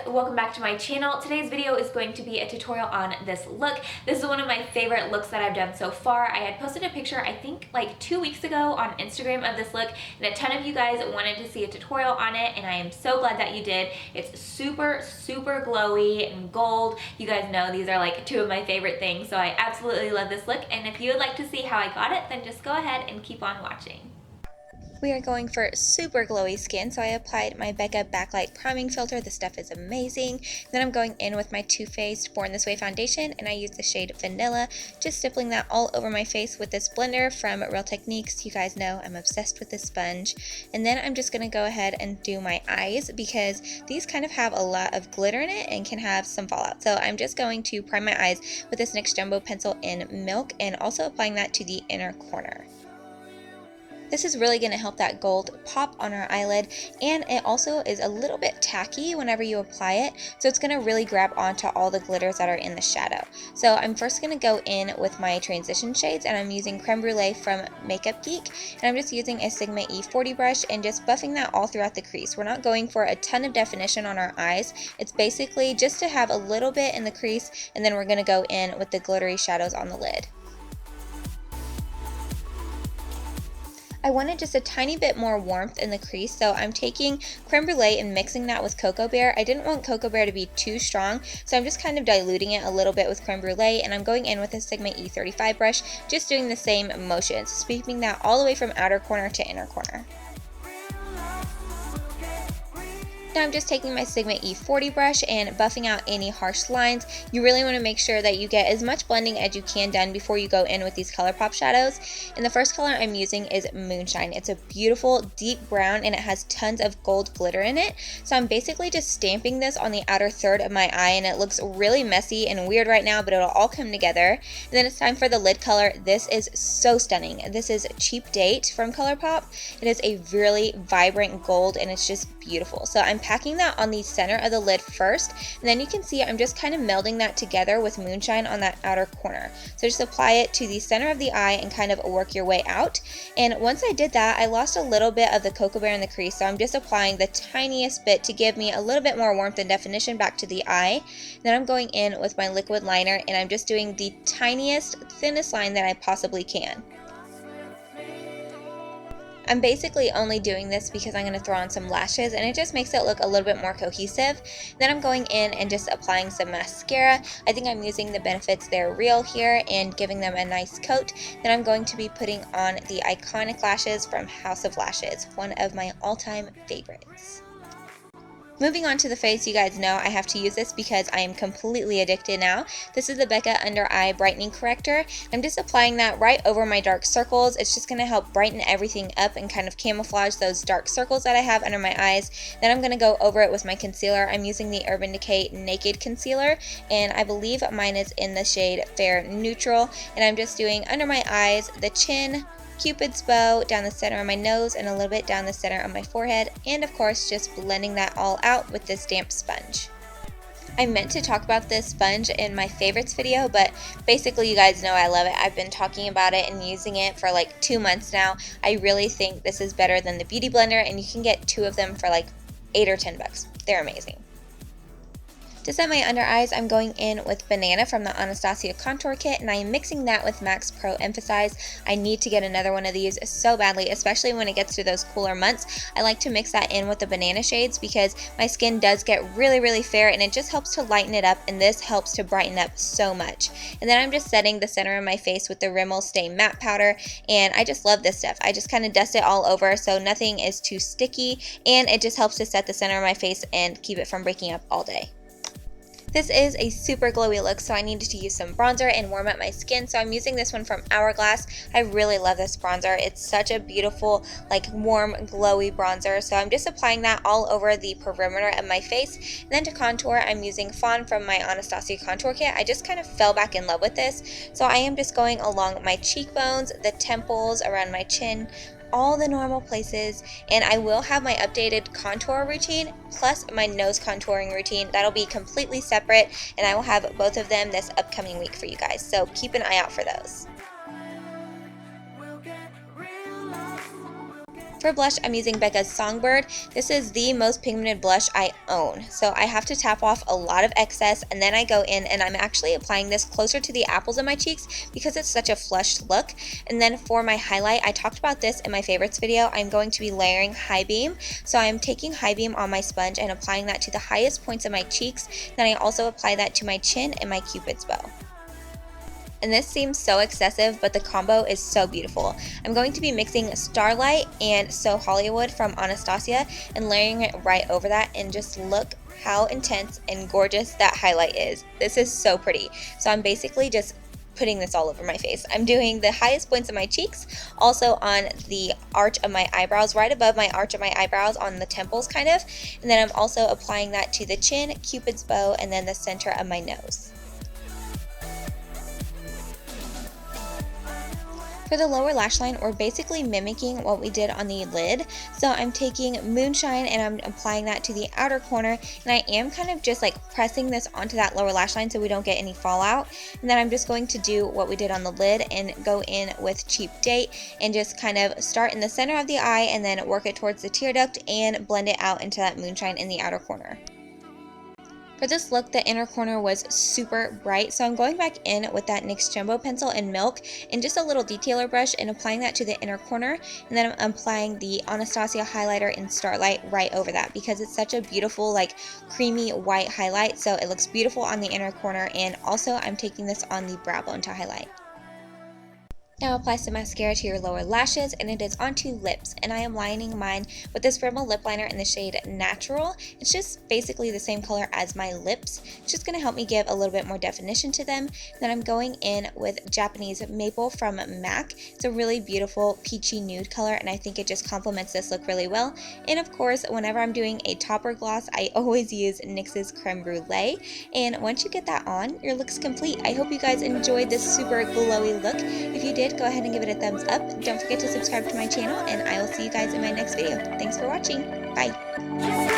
Welcome back to my channel. Today's video is going to be a tutorial on this look. This is one of my favorite looks that I've done so far. I had posted a picture, I think like 2 weeks ago on Instagram of this look, and a ton of you guys wanted to see a tutorial on it, and I am so glad that you did. It's super, super glowy and gold. You guys know these are like two of my favorite things, so I absolutely love this look, and if you would like to see how I got it, then just go ahead and keep on watching. We are going for super glowy skin, so I applied my Becca Backlight priming filter. This stuff is amazing. Then I'm going in with my Too Faced Born This Way foundation, and I use the shade Vanilla, just stippling that all over my face with this blender from Real Techniques. You guys know I'm obsessed with this sponge. And then I'm just going to go ahead and do my eyes, because these kind of have a lot of glitter in it and can have some fallout. So I'm just going to prime my eyes with this NYX Jumbo Pencil-Milk, and also applying that to the inner corner. This is really going to help that gold pop on our eyelid, and it also is a little bit tacky whenever you apply it, so it's going to really grab onto all the glitters that are in the shadow. So I'm first going to go in with my transition shades, and I'm using Creme Brulee from Makeup Geek, and I'm just using a Sigma E40 brush and just buffing that all throughout the crease. We're not going for a ton of definition on our eyes. It's basically just to have a little bit in the crease, and then we're going to go in with the glittery shadows on the lid. I wanted just a tiny bit more warmth in the crease, so I'm taking Creme Brulee and mixing that with Cocoa Bear. I didn't want Cocoa Bear to be too strong, so I'm just kind of diluting it a little bit with Creme Brulee, and I'm going in with a Sigma E35 brush, just doing the same motions, sweeping that all the way from outer corner to inner corner. Now I'm just taking my Sigma E40 brush and buffing out any harsh lines. You really want to make sure that you get as much blending as you can done before you go in with these Colourpop shadows. And the first color I'm using is Moonshine. It's a beautiful deep brown, and it has tons of gold glitter in it. So I'm basically just stamping this on the outer third of my eye, and it looks really messy and weird right now, but it'll all come together. And then it's time for the lid color. This is so stunning. This is Cheap Date from Colourpop. It is a really vibrant gold, and it's just beautiful. So I'm packing that on the center of the lid first, and then you can see I'm just kind of melding that together with Moonshine on that outer corner. So just apply it to the center of the eye and kind of work your way out. And once I did that, I lost a little bit of the Cocoa Bear in the crease, so I'm just applying the tiniest bit to give me a little bit more warmth and definition back to the eye. Then I'm going in with my liquid liner, and I'm just doing the tiniest, thinnest line that I possibly can. I'm basically only doing this because I'm going to throw on some lashes, and it just makes it look a little bit more cohesive. Then I'm going in and just applying some mascara. I think I'm using the Benefits They're Real here and giving them a nice coat. Then I'm going to be putting on the iconic lashes from House of Lashes, one of my all-time favorites. Moving on to the face, you guys know I have to use this because I am completely addicted now. This is the Becca Undereye Brightening Corrector. I'm just applying that right over my dark circles. It's just going to help brighten everything up and kind of camouflage those dark circles that I have under my eyes. Then I'm going to go over it with my concealer. I'm using the Urban Decay Naked Concealer, and I believe mine is in the shade Fair Neutral. And I'm just doing under my eyes, the chin, Cupid's bow, down the center of my nose, and a little bit down the center of my forehead, and of course just blending that all out with this damp sponge. I meant to talk about this sponge in my favorites video, but basically you guys know I love it. I've been talking about it and using it for like 2 months now. I really think this is better than the Beauty Blender, and you can get 2 of them for like $8 or $10. They're amazing. To set my under eyes, I'm going in with Banana from the Anastasia Contour Kit, and I am mixing that with Max Pro Emphasize. I need to get another one of these so badly, especially when it gets to those cooler months. I like to mix that in with the banana shades because my skin does get really, really fair, and it just helps to lighten it up, and this helps to brighten up so much. And then I'm just setting the center of my face with the Rimmel Stay Matte Powder, and I just love this stuff. I just kind of dust it all over so nothing is too sticky, and it just helps to set the center of my face and keep it from breaking up all day. This is a super glowy look, so I needed to use some bronzer and warm up my skin, so I'm using this one from Hourglass. I really love this bronzer. It's such a beautiful, like, warm, glowy bronzer, so I'm just applying that all over the perimeter of my face. And then to contour, I'm using Fawn from my Anastasia contour kit. I just kind of fell back in love with this, so I am just going along my cheekbones, the temples, around my chin, all the normal places, and I will have my updated contour routine plus my nose contouring routine. That'll be completely separate, and I will have both of them this upcoming week for you guys, so keep an eye out for those. For blush, I'm using Becca's Songbird. This is the most pigmented blush I own, so I have to tap off a lot of excess, and then I go in and I'm actually applying this closer to the apples of my cheeks because it's such a flushed look. And then for my highlight, I talked about this in my favorites video, I'm going to be layering High Beam. So I'm taking High Beam on my sponge and applying that to the highest points of my cheeks. Then I also apply that to my chin and my Cupid's bow. And this seems so excessive, but the combo is so beautiful. I'm going to be mixing Starlight and So Hollywood from Anastasia and layering it right over that, and just look how intense and gorgeous that highlight is. This is so pretty. So I'm basically just putting this all over my face. I'm doing the highest points of my cheeks, also on the arch of my eyebrows, right above my arch of my eyebrows, on the temples kind of, and then I'm also applying that to the chin, Cupid's bow, and then the center of my nose. For the lower lash line, we're basically mimicking what we did on the lid. So I'm taking Moonshine and I'm applying that to the outer corner, and I am kind of just like pressing this onto that lower lash line so we don't get any fallout. And then I'm just going to do what we did on the lid and go in with Cheap Date and just kind of start in the center of the eye and then work it towards the tear duct and blend it out into that Moonshine in the outer corner. For this look, the inner corner was super bright, so I'm going back in with that NYX Jumbo Pencil-Milk and just a little detailer brush and applying that to the inner corner, and then I'm applying the Anastasia highlighter in Starlight right over that because it's such a beautiful, like, creamy white highlight, so it looks beautiful on the inner corner. And also I'm taking this on the brow bone to highlight. Now apply some mascara to your lower lashes, and it is onto lips, and I am lining mine with this Rimmel lip liner in the shade Natural. It's just basically the same color as my lips. It's just going to help me give a little bit more definition to them. Then I'm going in with Japanese Maple from MAC. It's a really beautiful peachy nude color, and I think it just complements this look really well. And of course, whenever I'm doing a topper gloss, I always use NYX's Creme Brulee, and once you get that on, your look's complete. I hope you guys enjoyed this super glowy look. If you did, go ahead and give it a thumbs up. Don't forget to subscribe to my channel, and I will see you guys in my next video. Thanks for watching. Bye.